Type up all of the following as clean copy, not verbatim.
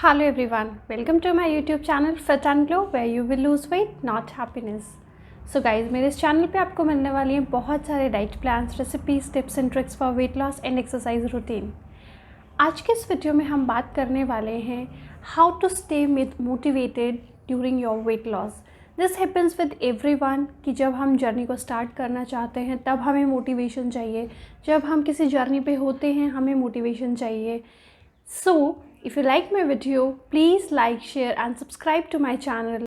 Hello everyone, welcome to my YouTube channel Fit and Glow where you will lose weight not happiness. So guys, मेरे इस channel पे आपको मिलने वाली हैं बहुत सारे diet plans, recipes, tips and tricks for weight loss and exercise routine. आज के इस वीडियो में हम बात करने वाले हैं how to stay motivated during your weight loss. This happens with everyone कि जब हम जर्नी को स्टार्ट करना चाहते हैं तब हमें मोटिवेशन चाहिए, जब हम किसी जर्नी पे होते हैं हमें मोटिवेशन चाहिए। So, if you like my video, please like, share and subscribe to my channel.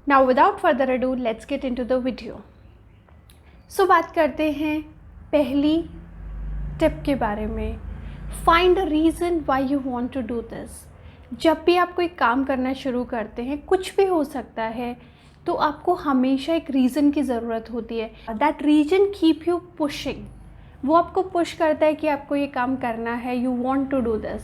Now without further ado, let's get into the video. So बात करते हैं पहली टिप के बारे में। Find a reason why you want to do this. जब भी आप कोई काम करना शुरू करते हैं, कुछ भी हो सकता है, तो आपको हमेशा एक रीज़न की ज़रूरत होती है। That reason keep you pushing, वो आपको पुश करता है कि आपको ये काम करना है, you want to do this.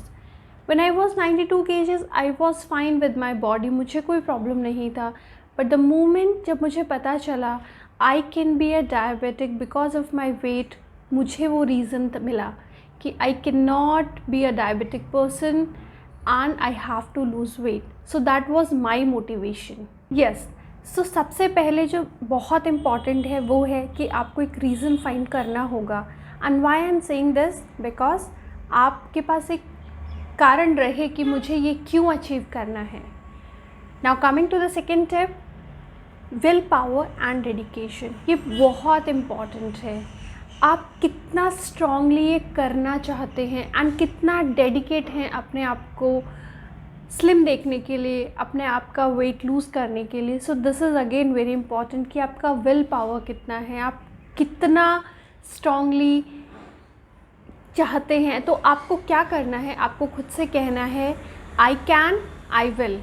When I was 92 kgs I was fine with my body, मुझे कोई प्रॉब्लम नहीं था। बट द मोमेंट जब मुझे पता चला I can be a diabetic because of my weight, मुझे वो रीज़न मिला कि I can not be a diabetic person and I have to lose weight. So that was my motivation. Yes. So सबसे पहले जो बहुत इम्पॉर्टेंट है वो है कि आपको एक रीज़न फाइंड करना होगा। And why I am saying this? Because आपके पास एक कारण रहे कि मुझे ये क्यों अचीव करना है। Now coming to the second tip, will power and dedication. ये बहुत इम्पॉर्टेंट है। आप कितना स्ट्रांगली ये करना चाहते हैं एंड कितना डेडिकेट हैं अपने आप को स्लिम देखने के लिए, अपने आप का वेट लूज़ करने के लिए। So this is again very important कि आपका विल पावर कितना है, आप कितना स्ट्रांगली चाहते हैं। तो आपको क्या करना है, आपको खुद से कहना है I can, I will,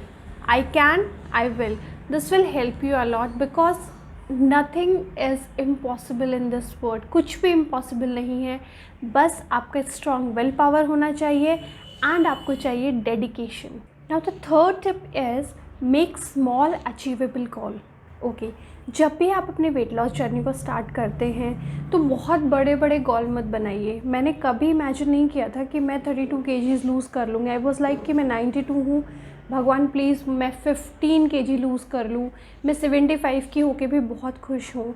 I can, I will. This will help you a lot because nothing is impossible in this world. कुछ भी इम्पॉसिबल नहीं है, बस आपका स्ट्रॉन्ग विल पावर होना चाहिए एंड आपको चाहिए dedication. Now the third tip is make small achievable goal. Okay, जब भी आप अपने वेट लॉस जर्नी को स्टार्ट करते हैं तो बहुत बड़े बड़े गोल मत बनाइए। मैंने कभी इमेजिन नहीं किया था कि मैं 32 kgs लूज़ कर लूँगी। आई वॉज लाइक कि मैं 92 हूँ, भगवान प्लीज़ मैं 15 kg लूज़ कर लूँ। मैं 75 की होके भी बहुत खुश हूँ।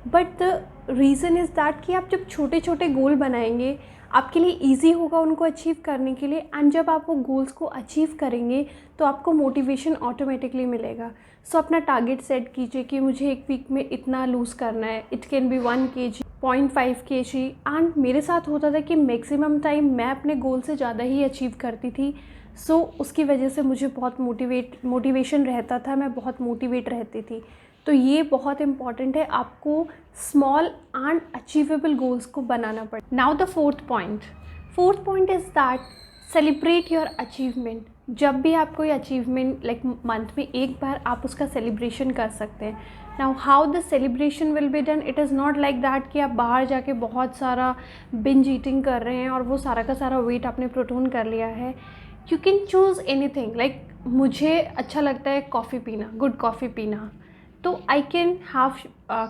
But the reason is that कि आप जब छोटे छोटे गोल बनाएंगे आपके लिए ईजी होगा उनको अचीव करने के लिए। एंड जब आप वो गोल्स को अचीव करेंगे तो आपको मोटिवेशन ऑटोमेटिकली मिलेगा। सो अपना टारगेट सेट कीजिए कि मुझे एक वीक में इतना लूज़ करना है। It can be 1 kg, 0.5 kg। And मेरे साथ होता था कि मैक्सिमम टाइम मैं अपने गोल से ज़्यादा ही अचीव करती थी। सो उसकी वजह से मुझे बहुत मोटिवेशन रहता था, मैं बहुत मोटिवेट रहती थी। तो ये बहुत इम्पॉर्टेंट है, आपको स्मॉल एंड अचीवेबल गोल्स को बनाना पड़े। Now the fourth point is that celebrate your achievement. जब भी आप कोई अचीवमेंट लाइक मंथ में एक बार आप उसका सेलिब्रेशन कर सकते हैं। Now how the celebration will be done, it is not like that कि आप बाहर जाके बहुत सारा बिंज ईटिंग कर रहे हैं और वो सारा का सारा वेट आपने प्रोटोन कर लिया है। You can choose anything. Like मुझे अच्छा लगता है कॉफ़ी पीना, गुड कॉफ़ी पीना, तो I can have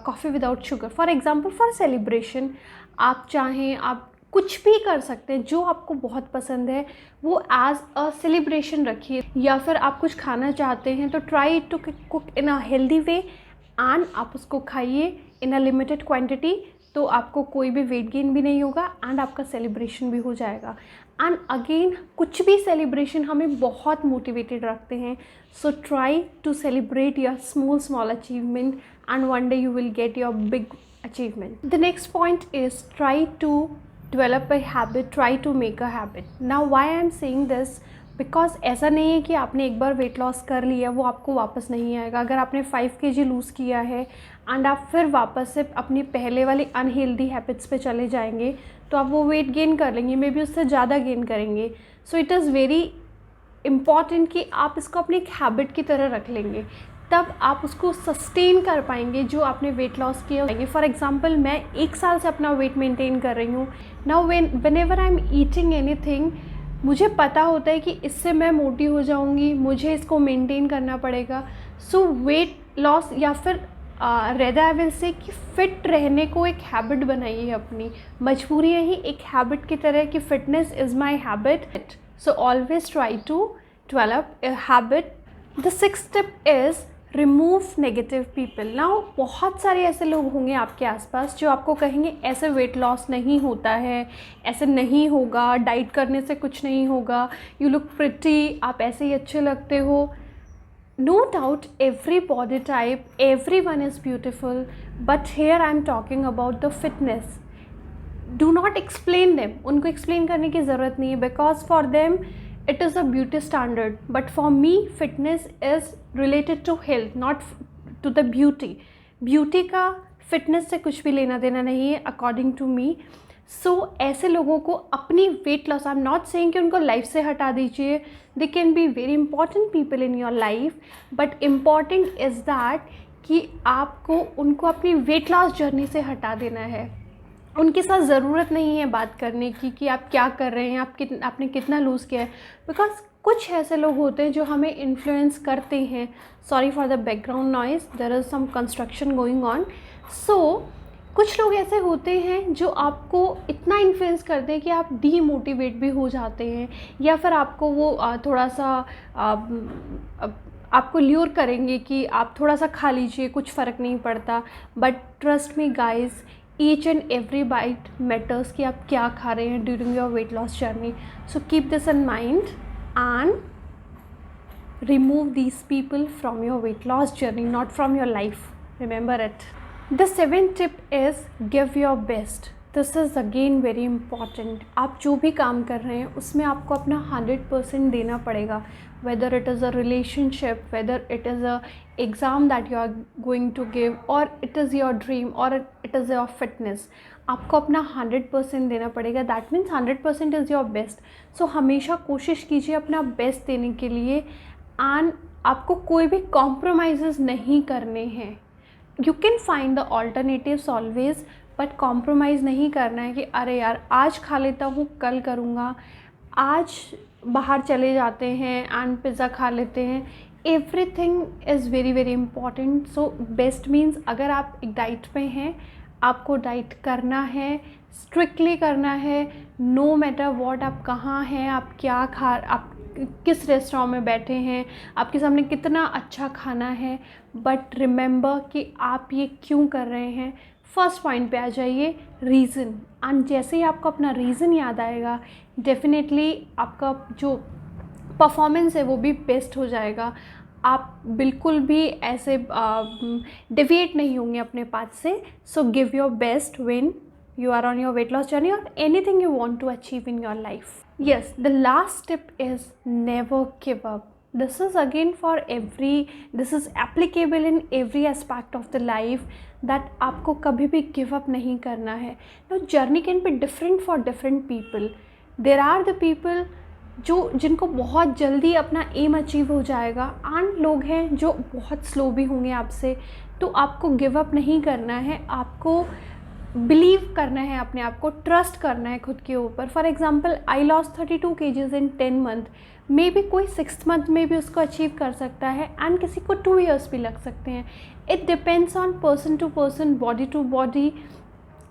coffee without sugar for example. For celebration आप चाहें आप कुछ भी कर सकते हैं, जो आपको बहुत पसंद है वो एज अ सेलिब्रेशन रखिए। या फिर आप कुछ खाना चाहते हैं तो try to cook in a healthy way and आप उसको खाइए इन अ लिमिटेड क्वांटिटी। तो आपको कोई भी वेट गेन भी नहीं होगा एंड आपका सेलिब्रेशन भी हो जाएगा। एंड अगेन कुछ भी सेलिब्रेशन हमें बहुत मोटिवेटेड रखते हैं। So try to celebrate your small achievement and one day you will get your big achievement. The next point is try to develop a habit, try to make a habit. Now why I am saying this, because ऐसा नहीं है कि आपने एक बार weight loss कर लिया वो आपको वापस नहीं आएगा। अगर आपने 5 kg लूज़ किया है एंड आप फिर वापस से अपनी पहले वाली अनहेल्दी हैबिट्स पे चले जाएंगे तो आप वो वेट गेन कर लेंगे, मे बी उससे ज़्यादा गेन करेंगे। So it is very important कि आप इसको अपनी एक हैबिट की तरह रख लेंगे, तब आप उसको सस्टेन कर पाएंगे जो आपने वेट लॉस किया। फॉर एग्जांपल मैं 1 साल से अपना वेट मेंटेन कर रही हूँ। Now whenever I am eating anything, मुझे पता होता है कि इससे मैं मोटी हो जाऊंगी, मुझे इसको मेंटेन करना पड़ेगा। सो वेट लॉस या फिर रेदर आई विल से कि फ़िट रहने को एक हैबिट बनाइए अपनी, मजबूरी है ही एक हैबिट की तरह कि fitness is my habit, so always try to develop a habit. The sixth step is remove negative people. Now बहुत सारे ऐसे लोग होंगे आपके आसपास जो आपको कहेंगे ऐसे वेट लॉस नहीं होता है, ऐसे नहीं होगा, डाइट करने से कुछ नहीं होगा, यू लुक प्रिटी, आप ऐसे ही अच्छे लगते हो। No doubt every body type, everyone is beautiful, but here I am talking about the fitness. Do not explain them. उनको explain करने की ज़रूरत नहीं है, because for them it is a beauty standard, but for me fitness is related to health, not to the beauty. Beauty का fitness से कुछ भी लेना देना नहीं है according to me. सो ऐसे लोगों को अपनी weight loss, I am not saying कि उनको लाइफ से हटा दीजिए, they can be very important people in your life, but important is that कि आपको उनको अपनी वेट लॉस जर्नी से हटा देना है। उनके साथ ज़रूरत नहीं है बात करने की कि आप क्या कर रहे हैं, आपने कितना लूज़ किया है, बिकॉज कुछ ऐसे लोग होते हैं जो हमें इन्फ्लुएंस करते हैं। Sorry for the background noise, there is some construction going on. So कुछ लोग ऐसे होते हैं जो आपको इतना इन्फ्लुएंस करते हैं कि आप डीमोटिवेट भी हो जाते हैं, या फिर आपको वो थोड़ा सा आपको ल्यूर करेंगे कि आप थोड़ा सा खा लीजिए, कुछ फ़र्क नहीं पड़ता। But trust me guys, each and every bite matters कि आप क्या खा रहे हैं during your weight loss journey. So keep this in mind and remove these people from your weight loss journey, not from your life. Remember it. The seventh tip is give your best. This is again very important. आप जो भी काम कर रहे हैं उसमें आपको अपना 100% देना पड़ेगा, whether it is a relationship, whether it is a exam that you are going to give, or it is your dream, or it is your fitness. आपको अपना 100% देना पड़ेगा. That means 100% is your best. So हमेशा कोशिश कीजिए अपना best देने के लिए, एंड आपको कोई भी कॉम्प्रोमाइज़ नहीं करने हैं. You can find the alternatives always, but compromise नहीं करना है कि अरे यार आज खा लेता हूँ कल करूँगा, आज बाहर चले जाते हैं एंड पिज़्ज़ा खा लेते हैं. Everything is very very important. So best means अगर आप एक डाइट पे हैं, आपको डाइट करना है, स्ट्रिक्टली करना है, नो मैटर वॉट. आप कहाँ हैं, आप क्या खा, आप किस रेस्टोरेंट में बैठे हैं, आपके सामने कितना अच्छा खाना है, बट रिमेंबर कि आप ये क्यों कर रहे हैं. फर्स्ट पॉइंट पे आ जाइए, रीज़न. एंड जैसे ही आपको अपना रीज़न याद आएगा, डेफिनेटली आपका जो परफॉर्मेंस है वो भी बेस्ट हो जाएगा. आप बिल्कुल भी ऐसे डिविएट नहीं होंगे अपने पाथ से. So give your best when you are on your weight loss journey or anything you want to achieve in your life. Yes, the last tip is never give up. This is again for this is applicable in every aspect of the life, that आपको कभी भी give up नहीं करना है. Now journey can be different for different people. There are the people जिनको बहुत जल्दी अपना एम अचीव हो जाएगा, एंड लोग हैं जो बहुत स्लो भी होंगे आपसे. तो आपको गिव अप नहीं करना है, आपको बिलीव करना है अपने आप को, ट्रस्ट करना है खुद के ऊपर. For example, I loss 32 kgs in 10 month. May be कोई 6th month में भी उसको अचीव कर सकता है, एंड किसी को 2 years भी लग सकते हैं. It depends on person to person, body to body.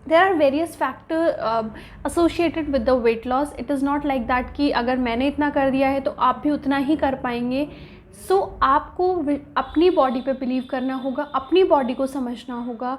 There are various factor associated with the weight loss. It is not like that कि अगर मैंने इतना कर दिया है तो आप भी उतना ही कर पाएंगे. सो आपको अपनी बॉडी पे बिलीव करना होगा, अपनी बॉडी को समझना होगा,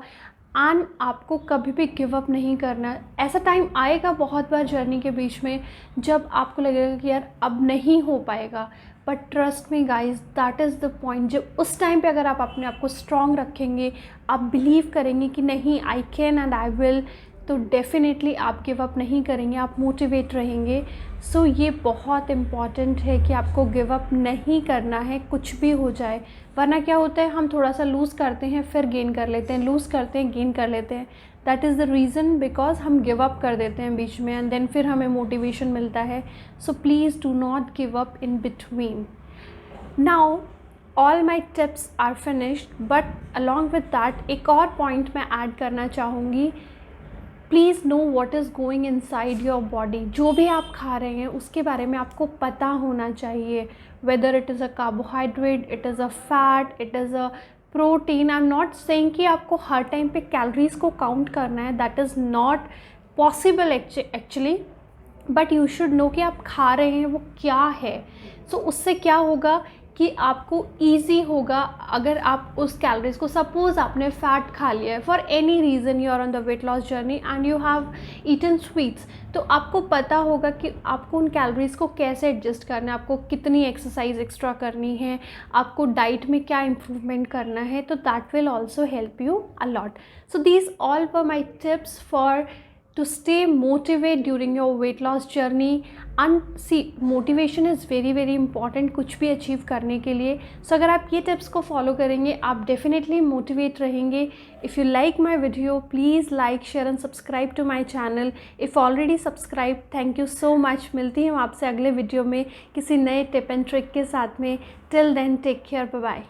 एंड आपको कभी भी गिव अप नहीं करना. ऐसा टाइम आएगा बहुत बार जर्नी के बीच में जब आपको लगेगा कि यार अब नहीं हो पाएगा, but trust me guys, that is the point. जब उस टाइम पे अगर आप अपने आप को स्ट्रॉन्ग रखेंगे, आप बिलीव करेंगे कि नहीं I can and I will, तो डेफिनेटली आप गिव अप नहीं करेंगे, आप मोटिवेट रहेंगे. सो ये बहुत इम्पॉर्टेंट है कि आपको गिव अप नहीं करना है, कुछ भी हो जाए. वरना क्या होता है, हम थोड़ा सा लूज़ करते हैं फिर गेन कर लेते हैं, लूज़ करते हैं गेन कर लेते हैं. That is the reason, because हम गिव अप कर देते हैं बीच में, एंड देन फिर हमें मोटिवेशन मिलता है. So please do not give up in between. Now all my tips are finished, but along with that एक और पॉइंट मैं ऐड करना चाहूँगी. Please know what is going inside your body. जो भी आप खा रहे हैं उसके बारे में आपको पता होना चाहिए. Whether it is a carbohydrate, it is a fat, it is a protein. I am not saying कि आपको हर टाइम पे कैलोरीज को काउंट करना है, that is not possible actually, but you should know कि आप खा रहे हैं वो क्या है। सो उससे क्या होगा कि आपको ईजी होगा अगर आप उस कैलोरीज को, सपोज़ आपने फ़ैट खा लिया है for any reason, you are on the weight loss journey and you have eaten sweets, तो आपको पता होगा कि आपको उन कैलोरीज को कैसे एडजस्ट करना है, आपको कितनी एक्सरसाइज एक्स्ट्रा करनी है, आपको डाइट में क्या इम्प्रूवमेंट करना है, तो that will also help you a lot. So these all were my tips for to stay motivated during your weight loss journey. And see, motivation is very very important कुछ भी achieve करने के लिए। सो अगर आप ये टिप्स को follow करेंगे आप डेफिनेटली मोटिवेट रहेंगे। If you like my video please like share and subscribe to my channel. If already subscribe, thank you so much. मिलती हूँ आपसे अगले वीडियो में किसी नए टिप एंड ट्रिक के साथ में। Till then take care, bye bye.